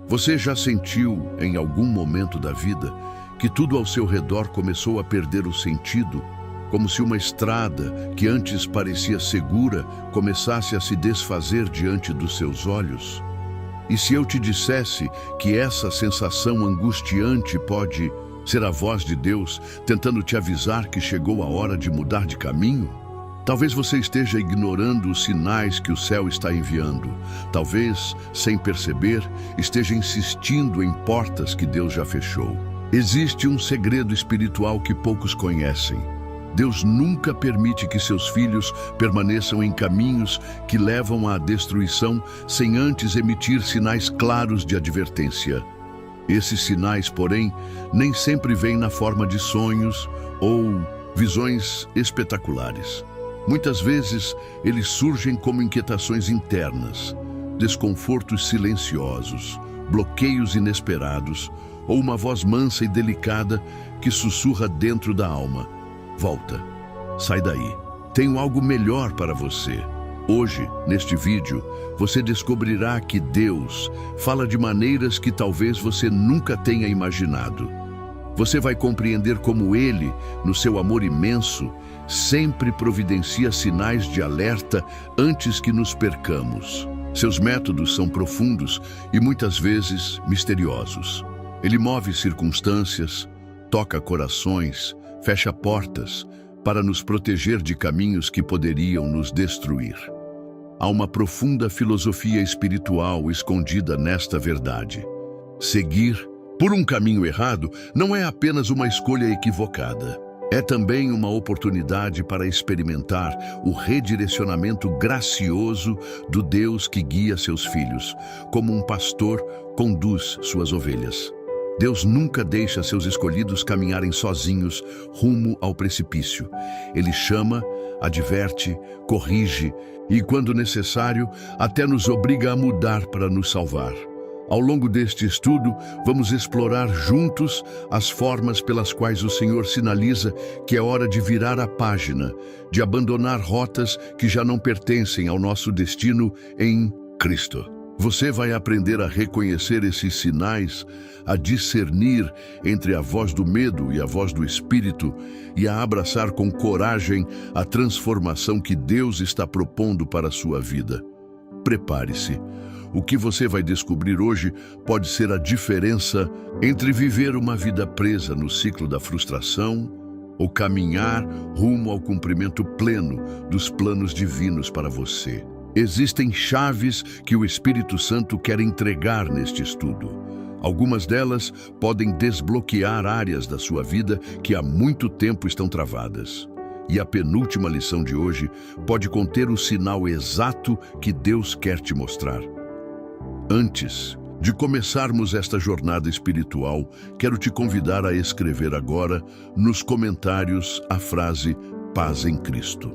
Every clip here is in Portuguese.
Você já sentiu, em algum momento da vida, que tudo ao seu redor começou a perder o sentido, como se uma estrada que antes parecia segura começasse a se desfazer diante dos seus olhos? E se eu te dissesse que essa sensação angustiante pode ser a voz de Deus tentando te avisar que chegou a hora de mudar de caminho? Talvez você esteja ignorando os sinais que o céu está enviando. Talvez, sem perceber, esteja insistindo em portas que Deus já fechou. Existe um segredo espiritual que poucos conhecem. Deus nunca permite que seus filhos permaneçam em caminhos que levam à destruição sem antes emitir sinais claros de advertência. Esses sinais, porém, nem sempre vêm na forma de sonhos ou visões espetaculares. Muitas vezes, eles surgem como inquietações internas, desconfortos silenciosos, bloqueios inesperados ou uma voz mansa e delicada que sussurra dentro da alma: volta, sai daí, tenho algo melhor para você. Hoje, neste vídeo, você descobrirá que Deus fala de maneiras que talvez você nunca tenha imaginado. Você vai compreender como Ele, no seu amor imenso, sempre providencia sinais de alerta antes que nos percamos. Seus métodos são profundos e muitas vezes misteriosos. Ele move circunstâncias, toca corações, fecha portas para nos proteger de caminhos que poderiam nos destruir. Há uma profunda filosofia espiritual escondida nesta verdade. Seguir por um caminho errado não é apenas uma escolha equivocada. É também uma oportunidade para experimentar o redirecionamento gracioso do Deus que guia seus filhos, como um pastor conduz suas ovelhas. Deus nunca deixa seus escolhidos caminharem sozinhos rumo ao precipício. Ele chama, adverte, corrige e, quando necessário, até nos obriga a mudar para nos salvar. Ao longo deste estudo, vamos explorar juntos as formas pelas quais o Senhor sinaliza que é hora de virar a página, de abandonar rotas que já não pertencem ao nosso destino em Cristo. Você vai aprender a reconhecer esses sinais, a discernir entre a voz do medo e a voz do Espírito e a abraçar com coragem a transformação que Deus está propondo para a sua vida. Prepare-se. O que você vai descobrir hoje pode ser a diferença entre viver uma vida presa no ciclo da frustração ou caminhar rumo ao cumprimento pleno dos planos divinos para você. Existem chaves que o Espírito Santo quer entregar neste estudo. Algumas delas podem desbloquear áreas da sua vida que há muito tempo estão travadas. E a penúltima lição de hoje pode conter o sinal exato que Deus quer te mostrar. Antes de começarmos esta jornada espiritual, quero te convidar a escrever agora nos comentários a frase "Paz em Cristo".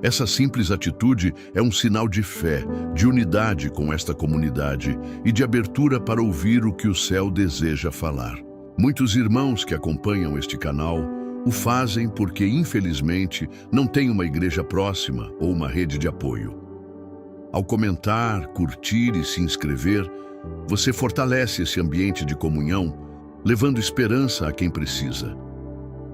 Essa simples atitude é um sinal de fé, de unidade com esta comunidade e de abertura para ouvir o que o céu deseja falar. Muitos irmãos que acompanham este canal o fazem porque, infelizmente, não têm uma igreja próxima ou uma rede de apoio. Ao comentar, curtir e se inscrever, você fortalece esse ambiente de comunhão, levando esperança a quem precisa.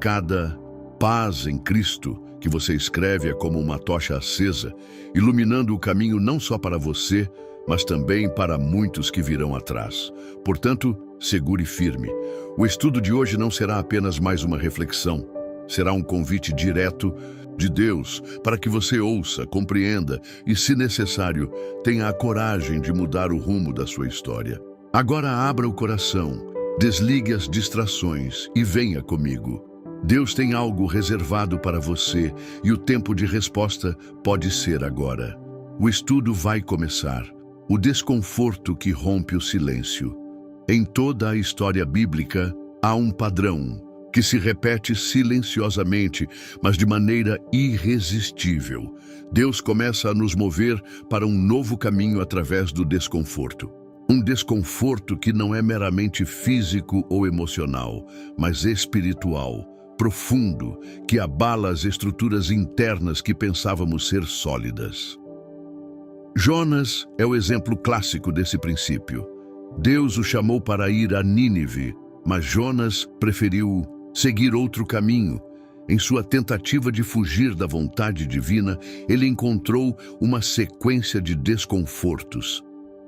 Cada paz em Cristo que você escreve é como uma tocha acesa, iluminando o caminho não só para você, mas também para muitos que virão atrás. Portanto, segure firme. O estudo de hoje não será apenas mais uma reflexão. Será um convite direto de Deus para que você ouça, compreenda e, se necessário, tenha a coragem de mudar o rumo da sua história. Agora abra o coração, desligue as distrações e venha comigo. Deus tem algo reservado para você e o tempo de resposta pode ser agora. O estudo vai começar. O desconforto que rompe o silêncio. Em toda a história bíblica, há um padrão que se repete silenciosamente, mas de maneira irresistível. Deus começa a nos mover para um novo caminho através do desconforto. Um desconforto que não é meramente físico ou emocional, mas espiritual, profundo, que abala as estruturas internas que pensávamos ser sólidas. Jonas é o exemplo clássico desse princípio. Deus o chamou para ir a Nínive, mas Jonas preferiu seguir outro caminho. Em sua tentativa de fugir da vontade divina, ele encontrou uma sequência de desconfortos.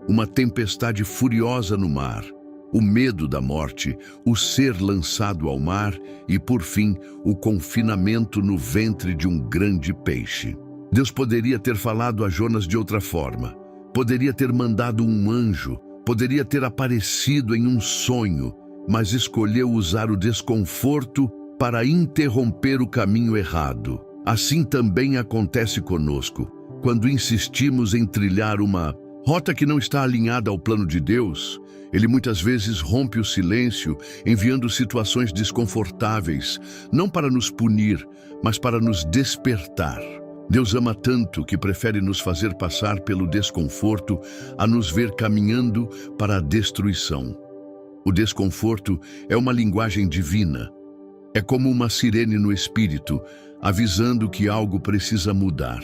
Uma tempestade furiosa no mar, o medo da morte, o ser lançado ao mar e, por fim, o confinamento no ventre de um grande peixe. Deus poderia ter falado a Jonas de outra forma. Poderia ter mandado um anjo, poderia ter aparecido em um sonho, mas escolheu usar o desconforto para interromper o caminho errado. Assim também acontece conosco, quando insistimos em trilhar uma rota que não está alinhada ao plano de Deus. Ele muitas vezes rompe o silêncio, enviando situações desconfortáveis, não para nos punir, mas para nos despertar. Deus ama tanto que prefere nos fazer passar pelo desconforto a nos ver caminhando para a destruição. O desconforto é uma linguagem divina. É como uma sirene no espírito, avisando que algo precisa mudar.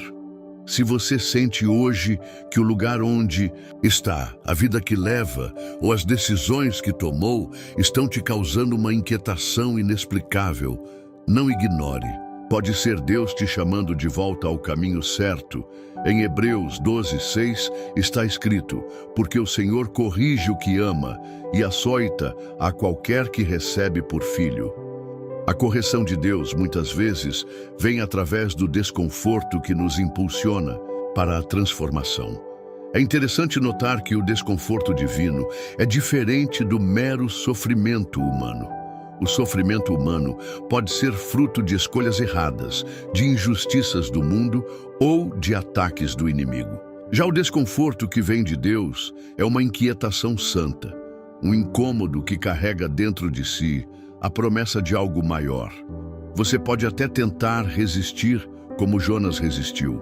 Se você sente hoje que o lugar onde está, a vida que leva ou as decisões que tomou estão te causando uma inquietação inexplicável, não ignore. Pode ser Deus te chamando de volta ao caminho certo. Em Hebreus 12:6 está escrito: porque o Senhor corrige o que ama e açoita a qualquer que recebe por filho. A correção de Deus, muitas vezes, vem através do desconforto que nos impulsiona para a transformação. É interessante notar que o desconforto divino é diferente do mero sofrimento humano. O sofrimento humano pode ser fruto de escolhas erradas, de injustiças do mundo ou de ataques do inimigo. Já o desconforto que vem de Deus é uma inquietação santa, um incômodo que carrega dentro de si a promessa de algo maior. Você pode até tentar resistir como Jonas resistiu.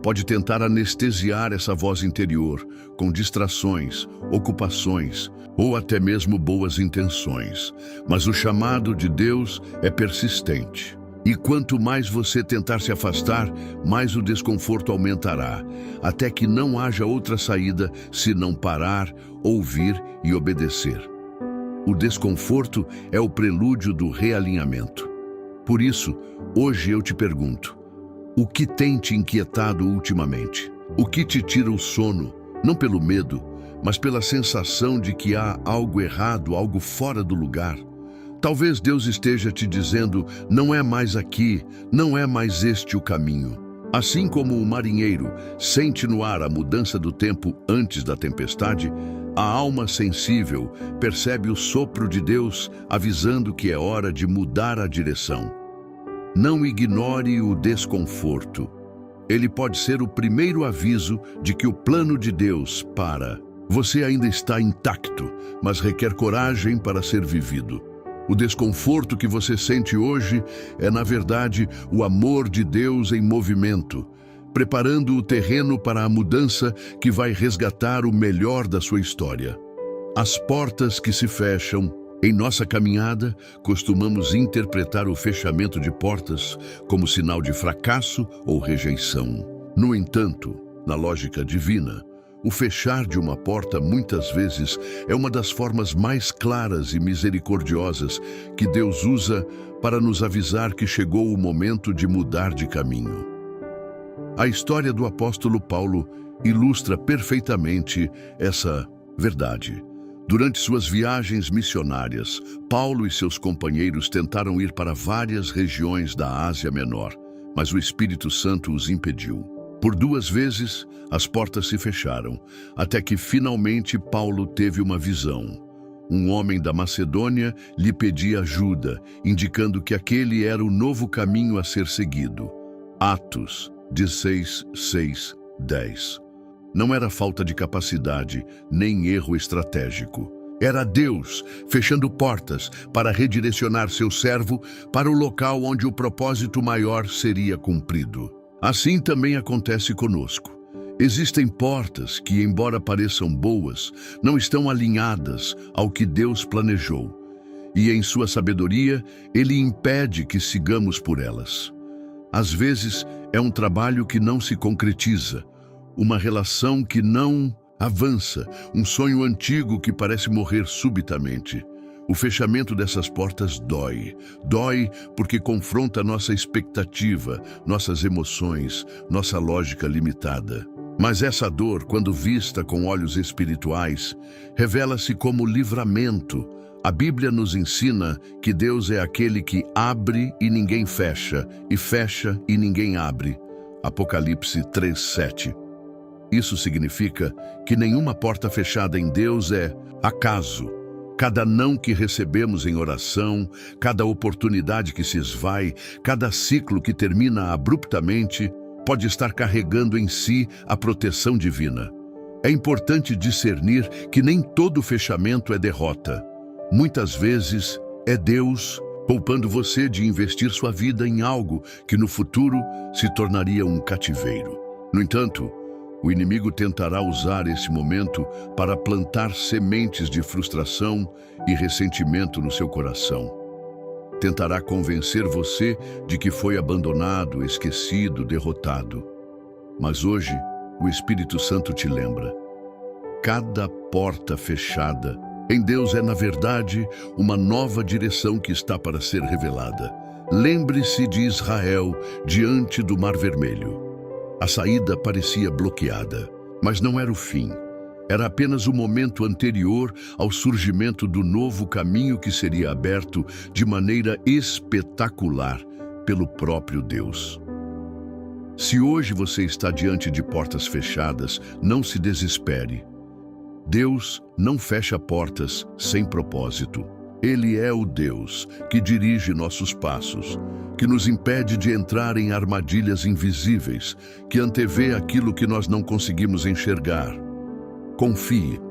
Pode tentar anestesiar essa voz interior com distrações, ocupações ou até mesmo boas intenções. Mas o chamado de Deus é persistente. E quanto mais você tentar se afastar, mais o desconforto aumentará, até que não haja outra saída senão parar, ouvir e obedecer. O desconforto é o prelúdio do realinhamento. Por isso, hoje eu te pergunto: o que tem te inquietado ultimamente? O que te tira o sono, não pelo medo, mas pela sensação de que há algo errado, algo fora do lugar? Talvez Deus esteja te dizendo: não é mais aqui, não é mais este o caminho. Assim como o marinheiro sente no ar a mudança do tempo antes da tempestade, a alma sensível percebe o sopro de Deus avisando que é hora de mudar a direção. Não ignore o desconforto. Ele pode ser o primeiro aviso de que o plano de Deus para. Você ainda está intacto, mas requer coragem para ser vivido. O desconforto que você sente hoje é, na verdade, o amor de Deus em movimento, preparando o terreno para a mudança que vai resgatar o melhor da sua história. As portas que se fecham. Em nossa caminhada, costumamos interpretar o fechamento de portas como sinal de fracasso ou rejeição. No entanto, na lógica divina, o fechar de uma porta muitas vezes é uma das formas mais claras e misericordiosas que Deus usa para nos avisar que chegou o momento de mudar de caminho. A história do apóstolo Paulo ilustra perfeitamente essa verdade. Durante suas viagens missionárias, Paulo e seus companheiros tentaram ir para várias regiões da Ásia Menor, mas o Espírito Santo os impediu. Por 2 vezes, as portas se fecharam, até que finalmente Paulo teve uma visão. Um homem da Macedônia lhe pedia ajuda, indicando que aquele era o novo caminho a ser seguido. Atos 16:6-10. Não era falta de capacidade, nem erro estratégico. Era Deus fechando portas para redirecionar seu servo para o local onde o propósito maior seria cumprido. Assim também acontece conosco. Existem portas que, embora pareçam boas, não estão alinhadas ao que Deus planejou. E em sua sabedoria, Ele impede que sigamos por elas. Às vezes, é um trabalho que não se concretiza, uma relação que não Avança, um sonho antigo que parece morrer subitamente. O fechamento dessas portas dói. Dói porque confronta nossa expectativa, nossas emoções, nossa lógica limitada. Mas essa dor, quando vista com olhos espirituais, revela-se como livramento. A Bíblia nos ensina que Deus é aquele que abre e ninguém fecha, e fecha e ninguém abre. Apocalipse 3:7. Isso significa que nenhuma porta fechada em Deus é acaso. Cada não que recebemos em oração, cada oportunidade que se esvai, cada ciclo que termina abruptamente, pode estar carregando em si a proteção divina. É importante discernir que nem todo fechamento é derrota. Muitas vezes é Deus poupando você de investir sua vida em algo que no futuro se tornaria um cativeiro. No entanto, o inimigo tentará usar esse momento para plantar sementes de frustração e ressentimento no seu coração. Tentará convencer você de que foi abandonado, esquecido, derrotado. Mas hoje, o Espírito Santo te lembra: cada porta fechada em Deus é, na verdade, uma nova direção que está para ser revelada. Lembre-se de Israel diante do Mar Vermelho. A saída parecia bloqueada, mas não era o fim. Era apenas o momento anterior ao surgimento do novo caminho que seria aberto de maneira espetacular pelo próprio Deus. Se hoje você está diante de portas fechadas, não se desespere. Deus não fecha portas sem propósito. Ele é o Deus que dirige nossos passos, que nos impede de entrar em armadilhas invisíveis, que antevê aquilo que nós não conseguimos enxergar. Confie.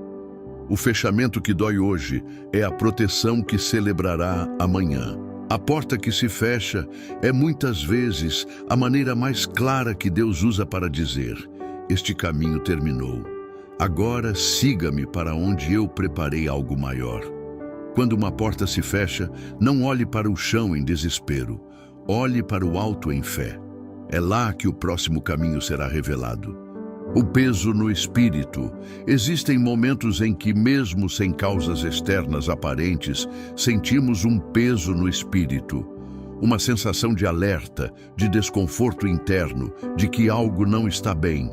O fechamento que dói hoje é a proteção que celebrará amanhã. A porta que se fecha é muitas vezes a maneira mais clara que Deus usa para dizer: este caminho terminou. Agora siga-me para onde eu preparei algo maior. Quando uma porta se fecha, não olhe para o chão em desespero. Olhe para o alto em fé. É lá que o próximo caminho será revelado. O peso no espírito. Existem momentos em que, mesmo sem causas externas aparentes, sentimos um peso no espírito. Uma sensação de alerta, de desconforto interno, de que algo não está bem.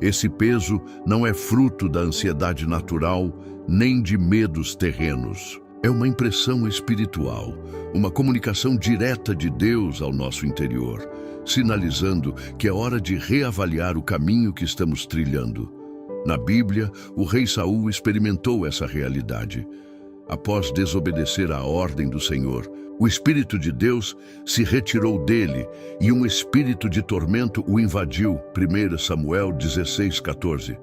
Esse peso não é fruto da ansiedade natural, nem de medos terrenos. É uma impressão espiritual, uma comunicação direta de Deus ao nosso interior, sinalizando que é hora de reavaliar o caminho que estamos trilhando. Na Bíblia, o rei Saul experimentou essa realidade. Após desobedecer à ordem do Senhor, o Espírito de Deus se retirou dele e um espírito de tormento o invadiu. 1 Samuel 16:14.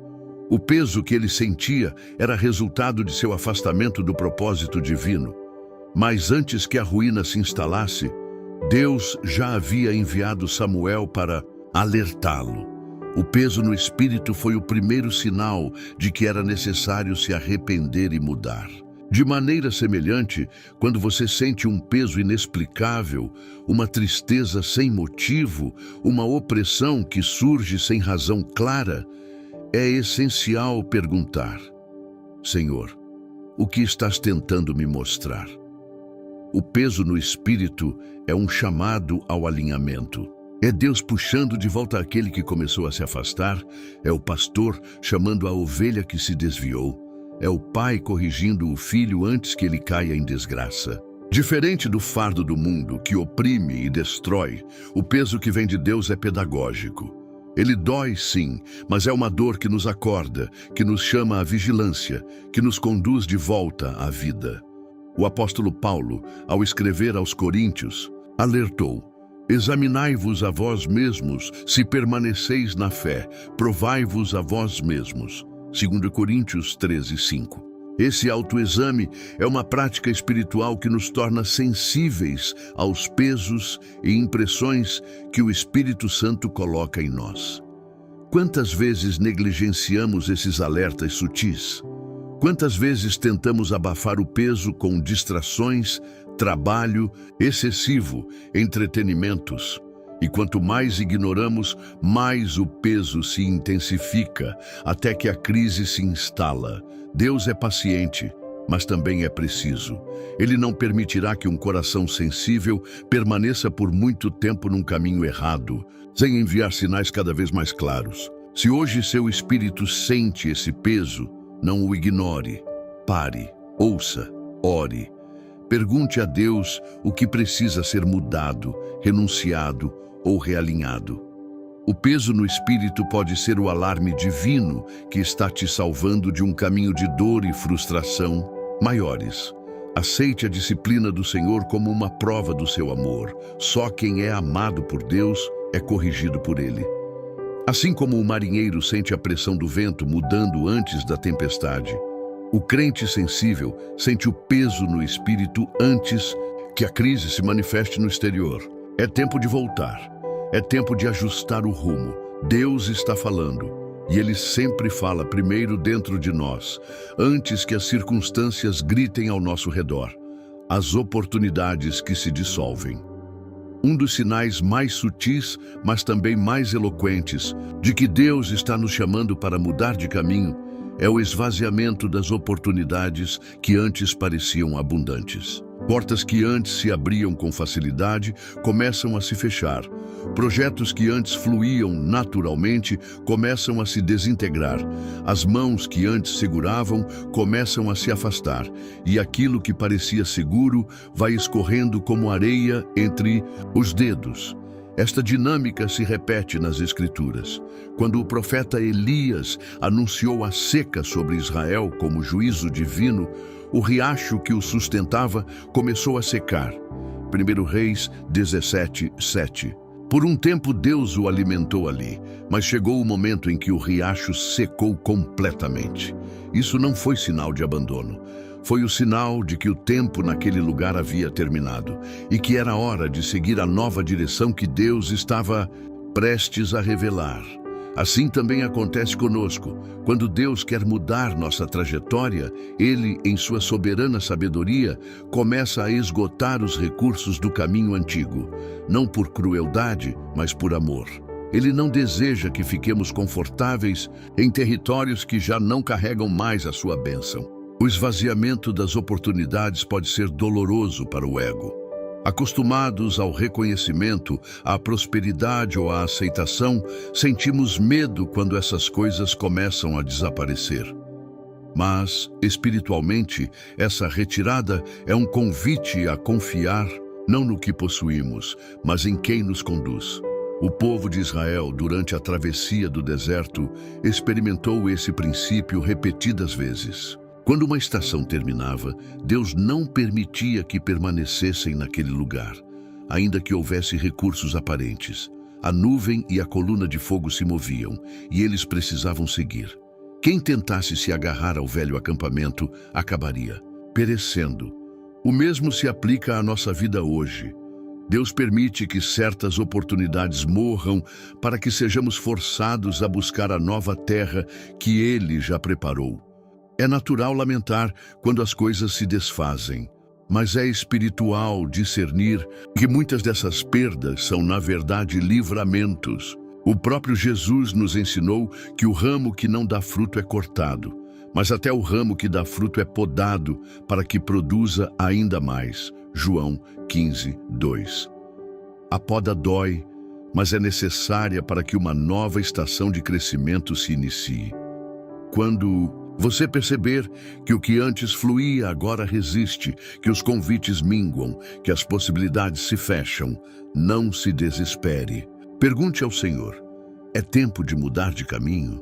O peso que ele sentia era resultado de seu afastamento do propósito divino. Mas antes que a ruína se instalasse, Deus já havia enviado Samuel para alertá-lo. O peso no espírito foi o primeiro sinal de que era necessário se arrepender e mudar. De maneira semelhante, quando você sente um peso inexplicável, uma tristeza sem motivo, uma opressão que surge sem razão clara, é essencial perguntar: Senhor, o que estás tentando me mostrar? O peso no espírito é um chamado ao alinhamento. É Deus puxando de volta aquele que começou a se afastar, é o pastor chamando a ovelha que se desviou, é o pai corrigindo o filho antes que ele caia em desgraça. Diferente do fardo do mundo, que oprime e destrói, o peso que vem de Deus é pedagógico. Ele dói, sim, mas é uma dor que nos acorda, que nos chama à vigilância, que nos conduz de volta à vida. O apóstolo Paulo, ao escrever aos Coríntios, alertou: examinai-vos a vós mesmos, se permaneceis na fé, provai-vos a vós mesmos. 2 Coríntios 13:5. Esse autoexame é uma prática espiritual que nos torna sensíveis aos pesos e impressões que o Espírito Santo coloca em nós. Quantas vezes negligenciamos esses alertas sutis? Quantas vezes tentamos abafar o peso com distrações, trabalho excessivo, entretenimentos? E quanto mais ignoramos, mais o peso se intensifica, até que a crise se instala. Deus é paciente, mas também é preciso. Ele não permitirá que um coração sensível permaneça por muito tempo num caminho errado, sem enviar sinais cada vez mais claros. Se hoje seu espírito sente esse peso, não o ignore. Pare, ouça, ore. Pergunte a Deus o que precisa ser mudado, renunciado ou realinhado. O peso no espírito pode ser o alarme divino que está te salvando de um caminho de dor e frustração maiores. Aceite a disciplina do Senhor como uma prova do seu amor. Só quem é amado por Deus é corrigido por Ele. Assim como o marinheiro sente a pressão do vento mudando antes da tempestade, o crente sensível sente o peso no espírito antes que a crise se manifeste no exterior. É tempo de voltar. É tempo de ajustar o rumo. Deus está falando. E Ele sempre fala primeiro dentro de nós, antes que as circunstâncias gritem ao nosso redor. As oportunidades que se dissolvem. Um dos sinais mais sutis, mas também mais eloquentes, de que Deus está nos chamando para mudar de caminho, é o esvaziamento das oportunidades que antes pareciam abundantes. Portas que antes se abriam com facilidade começam a se fechar. Projetos que antes fluíam naturalmente começam a se desintegrar. As mãos que antes seguravam começam a se afastar. E aquilo que parecia seguro vai escorrendo como areia entre os dedos. Esta dinâmica se repete nas Escrituras. Quando o profeta Elias anunciou a seca sobre Israel como juízo divino, o riacho que o sustentava começou a secar. 1 Reis 17:7. Por um tempo Deus o alimentou ali, mas chegou o momento em que o riacho secou completamente. Isso não foi sinal de abandono. Foi o sinal de que o tempo naquele lugar havia terminado e que era hora de seguir a nova direção que Deus estava prestes a revelar. Assim também acontece conosco. Quando Deus quer mudar nossa trajetória, Ele, em sua soberana sabedoria, começa a esgotar os recursos do caminho antigo, não por crueldade, mas por amor. Ele não deseja que fiquemos confortáveis em territórios que já não carregam mais a sua bênção. O esvaziamento das oportunidades pode ser doloroso para o ego. Acostumados ao reconhecimento, à prosperidade ou à aceitação, sentimos medo quando essas coisas começam a desaparecer. Mas, espiritualmente, essa retirada é um convite a confiar não no que possuímos, mas em quem nos conduz. O povo de Israel, durante a travessia do deserto, experimentou esse princípio repetidas vezes. Quando uma estação terminava, Deus não permitia que permanecessem naquele lugar, ainda que houvesse recursos aparentes. A nuvem e a coluna de fogo se moviam, e eles precisavam seguir. Quem tentasse se agarrar ao velho acampamento acabaria perecendo. O mesmo se aplica à nossa vida hoje. Deus permite que certas oportunidades morram para que sejamos forçados a buscar a nova terra que Ele já preparou. É natural lamentar quando as coisas se desfazem, mas é espiritual discernir que muitas dessas perdas são, na verdade, livramentos. O próprio Jesus nos ensinou que o ramo que não dá fruto é cortado, mas até o ramo que dá fruto é podado para que produza ainda mais. João 15:2. A poda dói, mas é necessária para que uma nova estação de crescimento se inicie. Quando você perceber que o que antes fluía agora resiste, que os convites minguam, que as possibilidades se fecham, não se desespere. Pergunte ao Senhor: é tempo de mudar de caminho?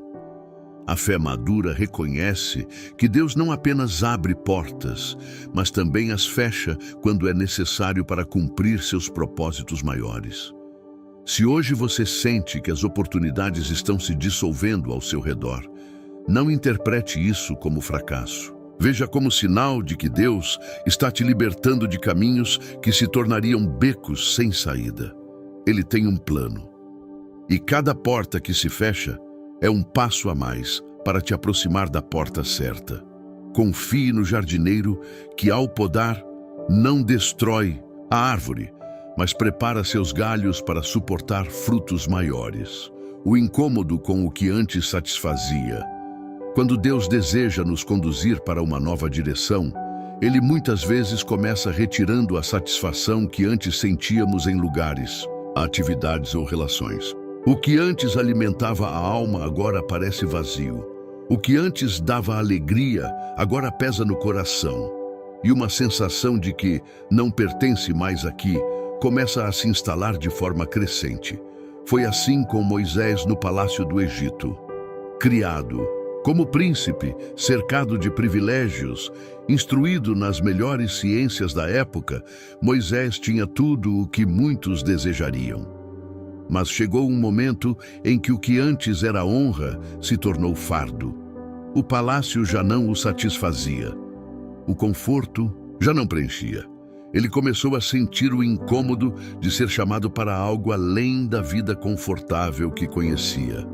A fé madura reconhece que Deus não apenas abre portas, mas também as fecha quando é necessário para cumprir seus propósitos maiores. Se hoje você sente que as oportunidades estão se dissolvendo ao seu redor, não interprete isso como fracasso. Veja como sinal de que Deus está te libertando de caminhos que se tornariam becos sem saída. Ele tem um plano. E cada porta que se fecha é um passo a mais para te aproximar da porta certa. Confie no jardineiro que, ao podar, não destrói a árvore, mas prepara seus galhos para suportar frutos maiores. O incômodo com o que antes satisfazia. Quando Deus deseja nos conduzir para uma nova direção, Ele muitas vezes começa retirando a satisfação que antes sentíamos em lugares, atividades ou relações. O que antes alimentava a alma agora parece vazio. O que antes dava alegria agora pesa no coração. E uma sensação de que não pertence mais aqui começa a se instalar de forma crescente. Foi assim com Moisés no palácio do Egito. Criado como príncipe, cercado de privilégios, instruído nas melhores ciências da época, Moisés tinha tudo o que muitos desejariam. Mas chegou um momento em que o que antes era honra se tornou fardo. O palácio já não o satisfazia. O conforto já não preenchia. Ele começou a sentir o incômodo de ser chamado para algo além da vida confortável que conhecia.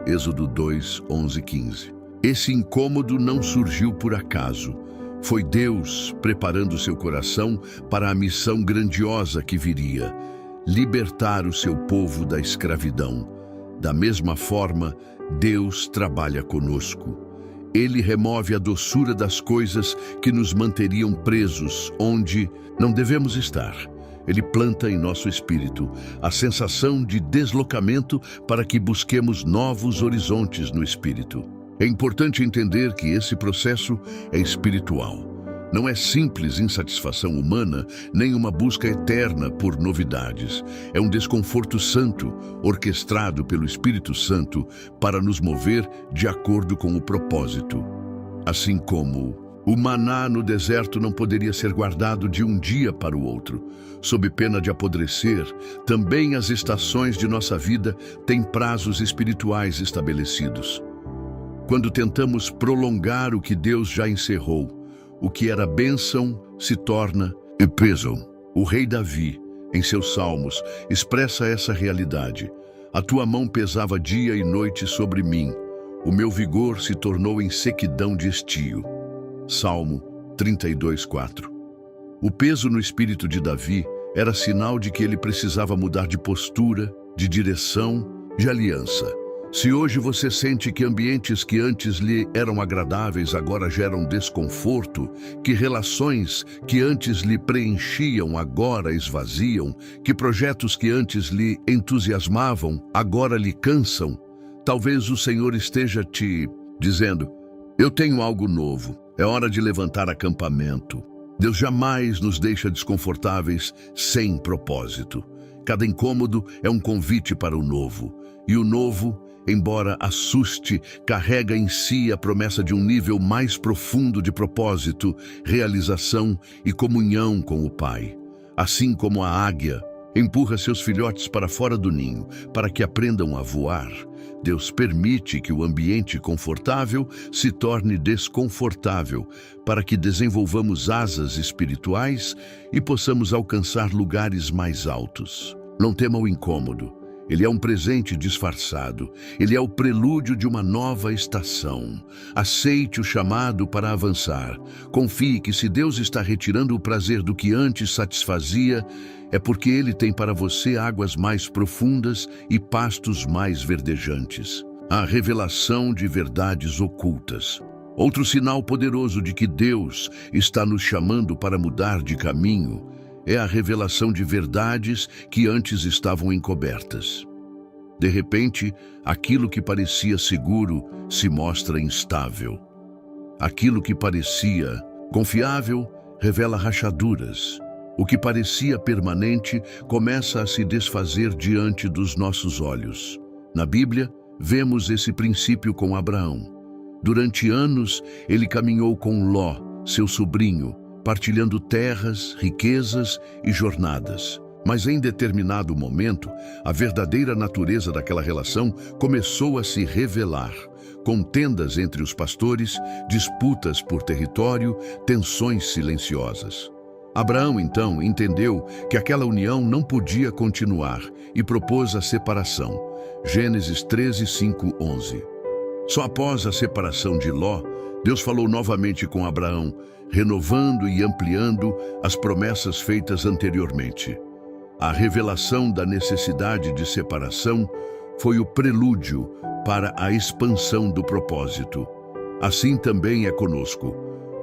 Êxodo 2, 11 e 15. Esse incômodo não surgiu por acaso. Foi Deus preparando seu coração para a missão grandiosa que viria: libertar o seu povo da escravidão. Da mesma forma, Deus trabalha conosco. Ele remove a doçura das coisas que nos manteriam presos, onde não devemos estar. Ele planta em nosso espírito a sensação de deslocamento para que busquemos novos horizontes no espírito. É importante entender que esse processo é espiritual. Não é simples insatisfação humana, nem uma busca eterna por novidades. É um desconforto santo, orquestrado pelo Espírito Santo para nos mover de acordo com o propósito. Assim como o maná no deserto não poderia ser guardado de um dia para o outro, sob pena de apodrecer, também as estações de nossa vida têm prazos espirituais estabelecidos. Quando tentamos prolongar o que Deus já encerrou, o que era bênção se torna peso. O rei Davi, em seus salmos, expressa essa realidade. A tua mão pesava dia e noite sobre mim. O meu vigor se tornou em sequidão de estio. Salmo 32, 4. O peso no espírito de Davi era sinal de que ele precisava mudar de postura, de direção, de aliança. Se hoje você sente que ambientes que antes lhe eram agradáveis agora geram desconforto, que relações que antes lhe preenchiam agora esvaziam, que projetos que antes lhe entusiasmavam agora lhe cansam, talvez o Senhor esteja te dizendo: eu tenho algo novo, é hora de levantar acampamento. Deus jamais nos deixa desconfortáveis sem propósito. Cada incômodo é um convite para o novo, e o novo, embora assuste, carrega em si a promessa de um nível mais profundo de propósito, realização e comunhão com o Pai. Assim como a águia empurra seus filhotes para fora do ninho, para que aprendam a voar, Deus permite que o ambiente confortável se torne desconfortável, para que desenvolvamos asas espirituais e possamos alcançar lugares mais altos. Não tema o incômodo. Ele é um presente disfarçado. Ele é o prelúdio de uma nova estação. Aceite o chamado para avançar. Confie que se Deus está retirando o prazer do que antes satisfazia, é porque Ele tem para você águas mais profundas e pastos mais verdejantes. A revelação de verdades ocultas. Outro sinal poderoso de que Deus está nos chamando para mudar de caminho é a revelação de verdades que antes estavam encobertas. De repente, aquilo que parecia seguro se mostra instável. Aquilo que parecia confiável revela rachaduras. O que parecia permanente começa a se desfazer diante dos nossos olhos. Na Bíblia, vemos esse princípio com Abraão. Durante anos, ele caminhou com Ló, seu sobrinho, partilhando terras, riquezas e jornadas. Mas em determinado momento, a verdadeira natureza daquela relação começou a se revelar. Contendas entre os pastores, disputas por território, tensões silenciosas. Abraão, então, entendeu que aquela união não podia continuar e propôs a separação. Gênesis 13, 5, 11. Só após a separação de Ló, Deus falou novamente com Abraão, renovando e ampliando as promessas feitas anteriormente. A revelação da necessidade de separação foi o prelúdio para a expansão do propósito. Assim também é conosco.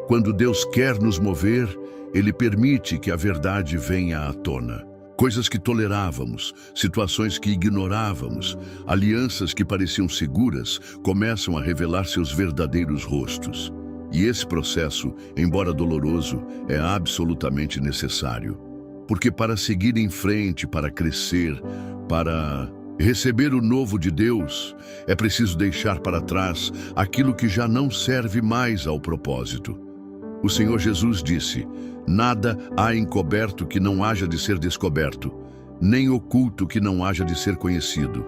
Quando Deus quer nos mover, Ele permite que a verdade venha à tona. Coisas que tolerávamos, situações que ignorávamos, alianças que pareciam seguras, começam a revelar seus verdadeiros rostos. E esse processo, embora doloroso, é absolutamente necessário. Porque para seguir em frente, para crescer, para receber o novo de Deus, é preciso deixar para trás aquilo que já não serve mais ao propósito. O Senhor Jesus disse: nada há encoberto que não haja de ser descoberto, nem oculto que não haja de ser conhecido.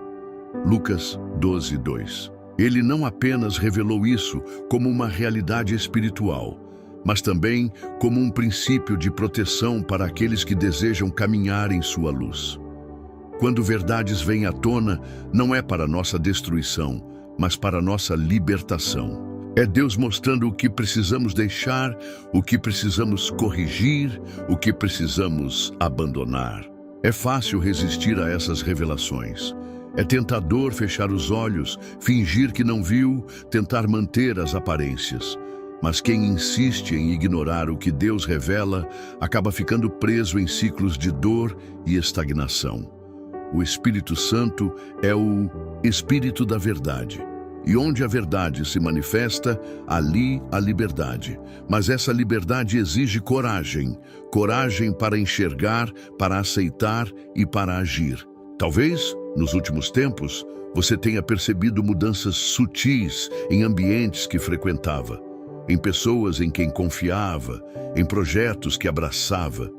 Lucas 12:2. Ele não apenas revelou isso como uma realidade espiritual, mas também como um princípio de proteção para aqueles que desejam caminhar em sua luz. Quando verdades vêm à tona, não é para nossa destruição, mas para nossa libertação. É Deus mostrando o que precisamos deixar, o que precisamos corrigir, o que precisamos abandonar. É fácil resistir a essas revelações. É tentador fechar os olhos, fingir que não viu, tentar manter as aparências. Mas quem insiste em ignorar o que Deus revela, acaba ficando preso em ciclos de dor e estagnação. O Espírito Santo é o Espírito da verdade. E onde a verdade se manifesta, ali a liberdade. Mas essa liberdade exige coragem. Coragem para enxergar, para aceitar e para agir. Talvez, nos últimos tempos, você tenha percebido mudanças sutis em ambientes que frequentava, em pessoas em quem confiava, em projetos que abraçava.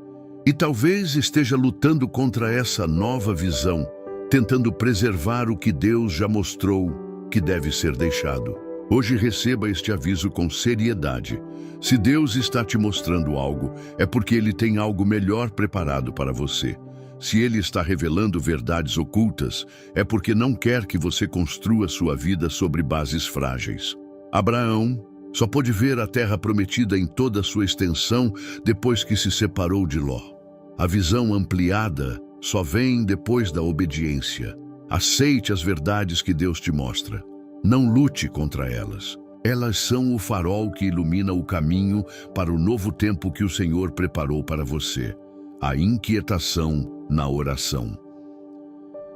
E talvez esteja lutando contra essa nova visão, tentando preservar o que Deus já mostrou que deve ser deixado. Hoje receba este aviso com seriedade. Se Deus está te mostrando algo, é porque Ele tem algo melhor preparado para você. Se Ele está revelando verdades ocultas, é porque não quer que você construa sua vida sobre bases frágeis. Abraão só pôde ver a terra prometida em toda a sua extensão depois que se separou de Ló. A visão ampliada só vem depois da obediência. Aceite as verdades que Deus te mostra. Não lute contra elas. Elas são o farol que ilumina o caminho para o novo tempo que o Senhor preparou para você. A inquietação na oração.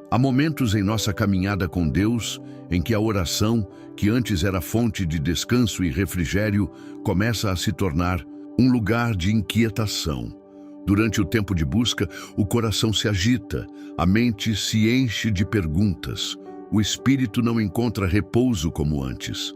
Há momentos em nossa caminhada com Deus em que a oração, que antes era fonte de descanso e refrigério, começa a se tornar um lugar de inquietação. Durante o tempo de busca, o coração se agita, a mente se enche de perguntas, o espírito não encontra repouso como antes.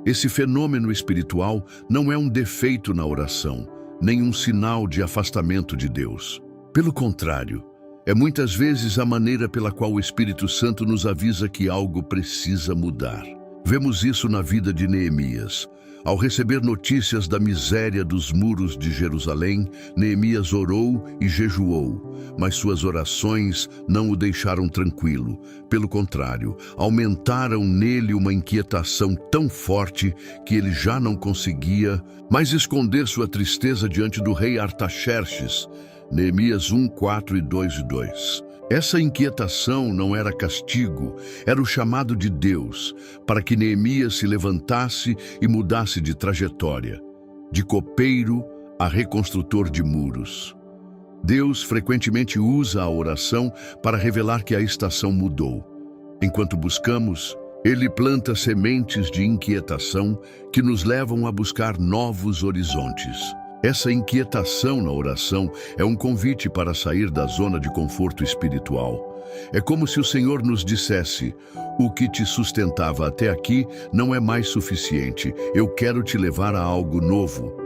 Esse fenômeno espiritual não é um defeito na oração, nem um sinal de afastamento de Deus. Pelo contrário, é muitas vezes a maneira pela qual o Espírito Santo nos avisa que algo precisa mudar. Vemos isso na vida de Neemias. Ao receber notícias da miséria dos muros de Jerusalém, Neemias orou e jejuou, mas suas orações não o deixaram tranquilo. Pelo contrário, aumentaram nele uma inquietação tão forte que ele já não conseguia mais esconder sua tristeza diante do rei Artaxerxes. Neemias 1, 4 e 2. Essa inquietação não era castigo, era o chamado de Deus para que Neemias se levantasse e mudasse de trajetória, de copeiro a reconstrutor de muros. Deus frequentemente usa a oração para revelar que a estação mudou. Enquanto buscamos, Ele planta sementes de inquietação que nos levam a buscar novos horizontes. Essa inquietação na oração é um convite para sair da zona de conforto espiritual. É como se o Senhor nos dissesse: o que te sustentava até aqui não é mais suficiente, eu quero te levar a algo novo.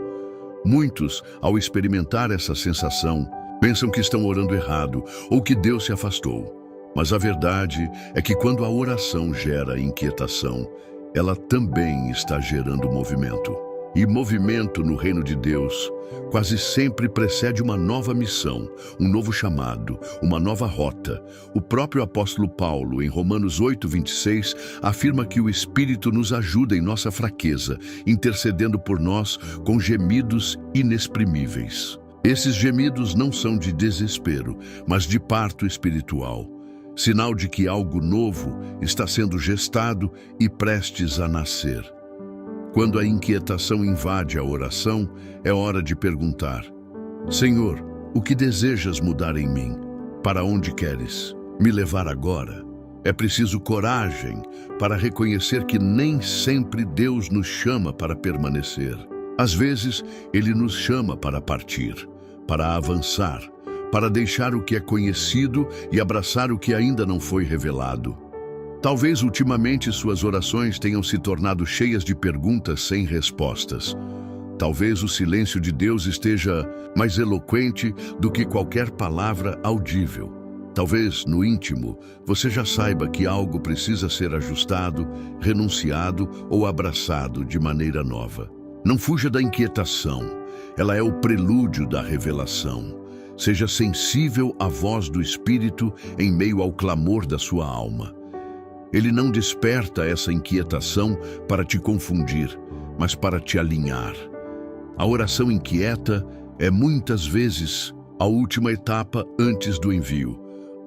Muitos, ao experimentar essa sensação, pensam que estão orando errado ou que Deus se afastou. Mas a verdade é que quando a oração gera inquietação, ela também está gerando movimento. E movimento no reino de Deus quase sempre precede uma nova missão, um novo chamado, uma nova rota. O próprio apóstolo Paulo, em Romanos 8:26, afirma que o Espírito nos ajuda em nossa fraqueza, intercedendo por nós com gemidos inexprimíveis. Esses gemidos não são de desespero, mas de parto espiritual, sinal de que algo novo está sendo gestado e prestes a nascer. Quando a inquietação invade a oração, é hora de perguntar: Senhor, o que desejas mudar em mim? Para onde queres me levar agora? É preciso coragem para reconhecer que nem sempre Deus nos chama para permanecer. Às vezes, Ele nos chama para partir, para avançar, para deixar o que é conhecido e abraçar o que ainda não foi revelado. Talvez ultimamente suas orações tenham se tornado cheias de perguntas sem respostas. Talvez o silêncio de Deus esteja mais eloquente do que qualquer palavra audível. Talvez, no íntimo, você já saiba que algo precisa ser ajustado, renunciado ou abraçado de maneira nova. Não fuja da inquietação. Ela é o prelúdio da revelação. Seja sensível à voz do Espírito em meio ao clamor da sua alma. Ele não desperta essa inquietação para te confundir, mas para te alinhar. A oração inquieta é muitas vezes a última etapa antes do envio,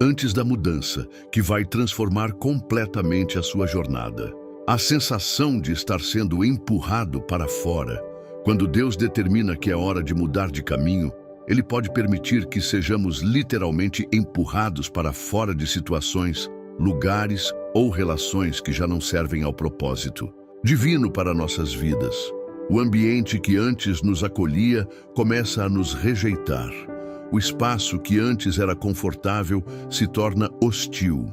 antes da mudança, que vai transformar completamente a sua jornada. A sensação de estar sendo empurrado para fora. Quando Deus determina que é hora de mudar de caminho, Ele pode permitir que sejamos literalmente empurrados para fora de situações, lugares ou relações que já não servem ao propósito divino para nossas vidas. O ambiente que antes nos acolhia começa a nos rejeitar. O espaço que antes era confortável se torna hostil.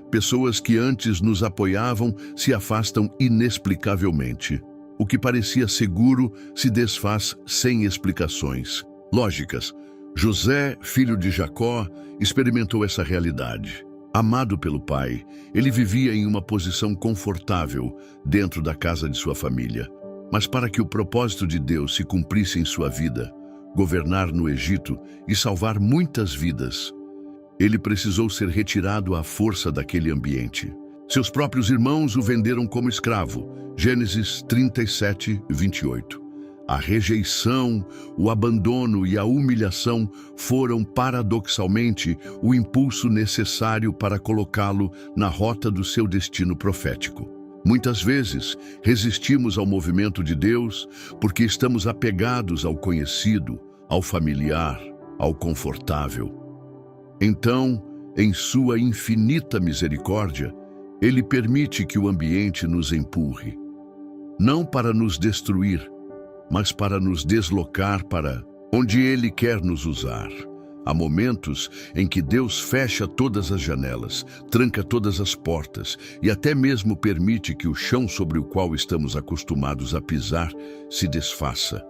Pessoas que antes nos apoiavam se afastam inexplicavelmente. O que parecia seguro se desfaz sem explicações lógicas. José, filho de Jacó, experimentou essa realidade. Amado pelo pai, ele vivia em uma posição confortável dentro da casa de sua família. Mas para que o propósito de Deus se cumprisse em sua vida, governar no Egito e salvar muitas vidas, ele precisou ser retirado à força daquele ambiente. Seus próprios irmãos o venderam como escravo. Gênesis 37, 28. A rejeição, o abandono e a humilhação foram, paradoxalmente, o impulso necessário para colocá-lo na rota do seu destino profético. Muitas vezes, resistimos ao movimento de Deus porque estamos apegados ao conhecido, ao familiar, ao confortável. Então, em sua infinita misericórdia, Ele permite que o ambiente nos empurre, não para nos destruir, mas para nos deslocar para onde Ele quer nos usar. Há momentos em que Deus fecha todas as janelas, tranca todas as portas e até mesmo permite que o chão sobre o qual estamos acostumados a pisar se desfaça,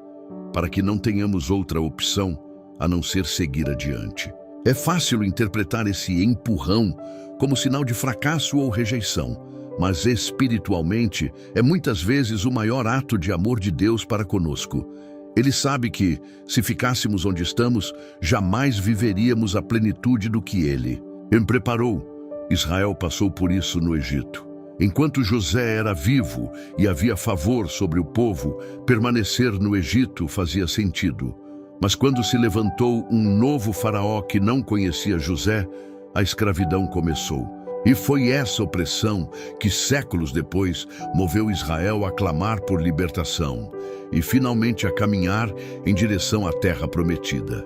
para que não tenhamos outra opção a não ser seguir adiante. É fácil interpretar esse empurrão como sinal de fracasso ou rejeição, mas espiritualmente é muitas vezes o maior ato de amor de Deus para conosco. Ele sabe que, se ficássemos onde estamos, jamais viveríamos a plenitude do que Ele preparou. Israel passou por isso no Egito. Enquanto José era vivo e havia favor sobre o povo, permanecer no Egito fazia sentido. Mas quando se levantou um novo faraó que não conhecia José, a escravidão começou. E foi essa opressão que, séculos depois, moveu Israel a clamar por libertação e finalmente a caminhar em direção à terra prometida.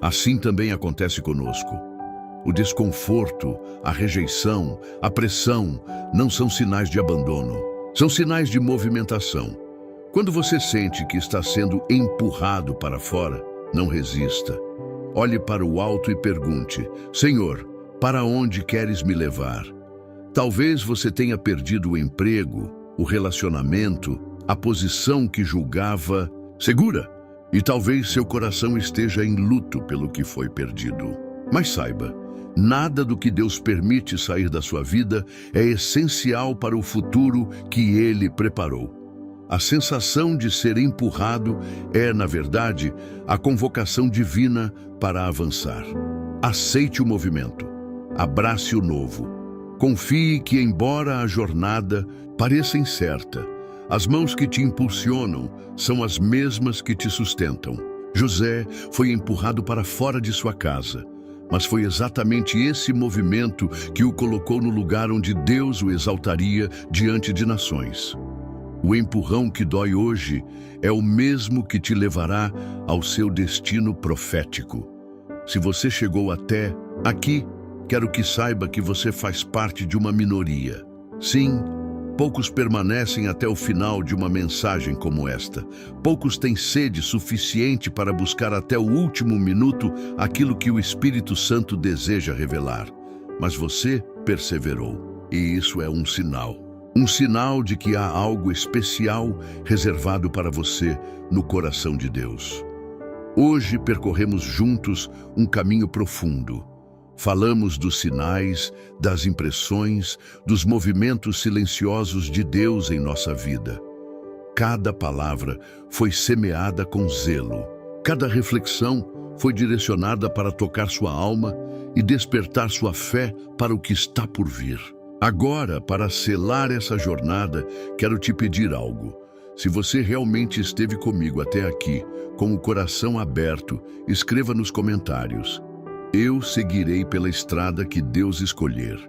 Assim também acontece conosco. O desconforto, a rejeição, a pressão não são sinais de abandono, são sinais de movimentação. Quando você sente que está sendo empurrado para fora, não resista. Olhe para o alto e pergunte: Senhor, para onde queres me levar? Talvez você tenha perdido o emprego, o relacionamento, a posição que julgava segura. E talvez seu coração esteja em luto pelo que foi perdido. Mas saiba, nada do que Deus permite sair da sua vida é essencial para o futuro que Ele preparou. A sensação de ser empurrado é, na verdade, a convocação divina para avançar. Aceite o movimento. Abrace o novo. Confie que, embora a jornada pareça incerta, as mãos que te impulsionam são as mesmas que te sustentam. José foi empurrado para fora de sua casa, mas foi exatamente esse movimento que o colocou no lugar onde Deus o exaltaria diante de nações. O empurrão que dói hoje é o mesmo que te levará ao seu destino profético. Se você chegou até aqui, quero que saiba que você faz parte de uma minoria. Sim, poucos permanecem até o final de uma mensagem como esta. Poucos têm sede suficiente para buscar até o último minuto aquilo que o Espírito Santo deseja revelar. Mas você perseverou, e isso é um sinal. Um sinal de que há algo especial reservado para você no coração de Deus. Hoje percorremos juntos um caminho profundo. Falamos dos sinais, das impressões, dos movimentos silenciosos de Deus em nossa vida. Cada palavra foi semeada com zelo. Cada reflexão foi direcionada para tocar sua alma e despertar sua fé para o que está por vir. Agora, para selar essa jornada, quero te pedir algo. Se você realmente esteve comigo até aqui, com o coração aberto, escreva nos comentários: eu seguirei pela estrada que Deus escolher.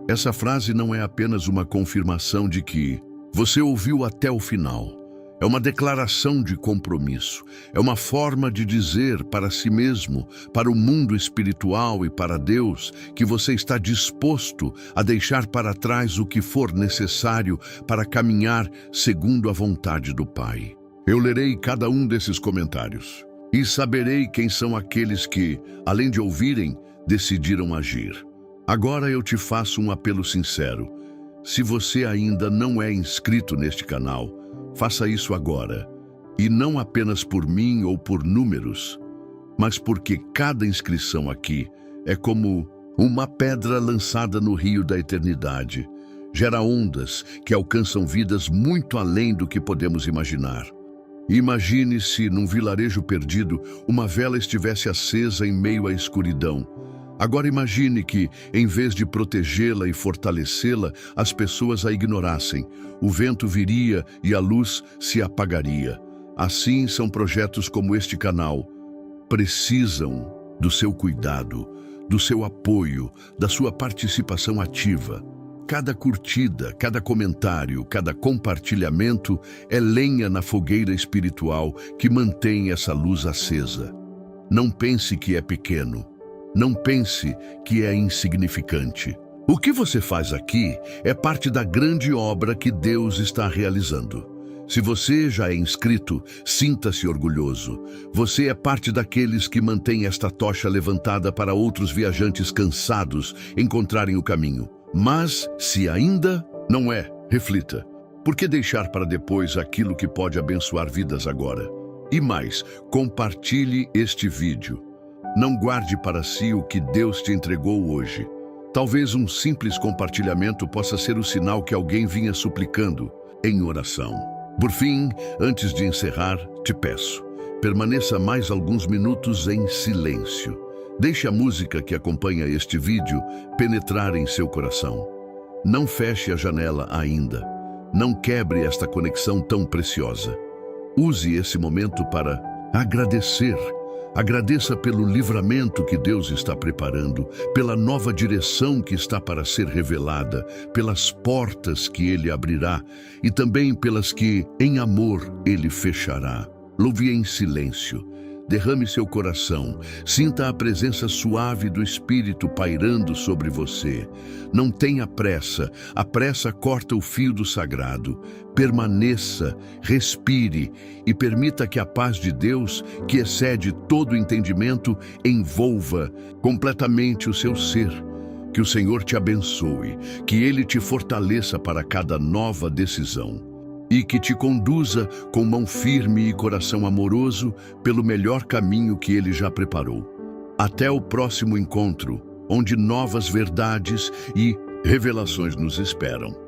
Essa frase não é apenas uma confirmação de que você ouviu até o final. É uma declaração de compromisso. É uma forma de dizer para si mesmo, para o mundo espiritual e para Deus, que você está disposto a deixar para trás o que for necessário para caminhar segundo a vontade do Pai. Eu lerei cada um desses comentários e saberei quem são aqueles que, além de ouvirem, decidiram agir. Agora eu te faço um apelo sincero. Se você ainda não é inscrito neste canal, faça isso agora. E não apenas por mim ou por números, mas porque cada inscrição aqui é como uma pedra lançada no rio da eternidade. Gera ondas que alcançam vidas muito além do que podemos imaginar. Imagine se, num vilarejo perdido, uma vela estivesse acesa em meio à escuridão. Agora imagine que, em vez de protegê-la e fortalecê-la, as pessoas a ignorassem. O vento viria e a luz se apagaria. Assim são projetos como este canal. Precisam do seu cuidado, do seu apoio, da sua participação ativa. Cada curtida, cada comentário, cada compartilhamento é lenha na fogueira espiritual que mantém essa luz acesa. Não pense que é pequeno. Não pense que é insignificante. O que você faz aqui é parte da grande obra que Deus está realizando. Se você já é inscrito, sinta-se orgulhoso. Você é parte daqueles que mantêm esta tocha levantada para outros viajantes cansados encontrarem o caminho. Mas, se ainda não é, reflita. Por que deixar para depois aquilo que pode abençoar vidas agora? E mais, compartilhe este vídeo. Não guarde para si o que Deus te entregou hoje. Talvez um simples compartilhamento possa ser o sinal que alguém vinha suplicando em oração. Por fim, antes de encerrar, te peço, permaneça mais alguns minutos em silêncio. Deixe a música que acompanha este vídeo penetrar em seu coração. Não feche a janela ainda. Não quebre esta conexão tão preciosa. Use esse momento para agradecer. Agradeça pelo livramento que Deus está preparando, pela nova direção que está para ser revelada, pelas portas que Ele abrirá e também pelas que, em amor, Ele fechará. Louve em silêncio. Derrame seu coração, sinta a presença suave do Espírito pairando sobre você. Não tenha pressa, a pressa corta o fio do sagrado. Permaneça, respire e permita que a paz de Deus, que excede todo entendimento, envolva completamente o seu ser. Que o Senhor te abençoe, que Ele te fortaleça para cada nova decisão. E que te conduza com mão firme e coração amoroso pelo melhor caminho que Ele já preparou. Até o próximo encontro, onde novas verdades e revelações nos esperam.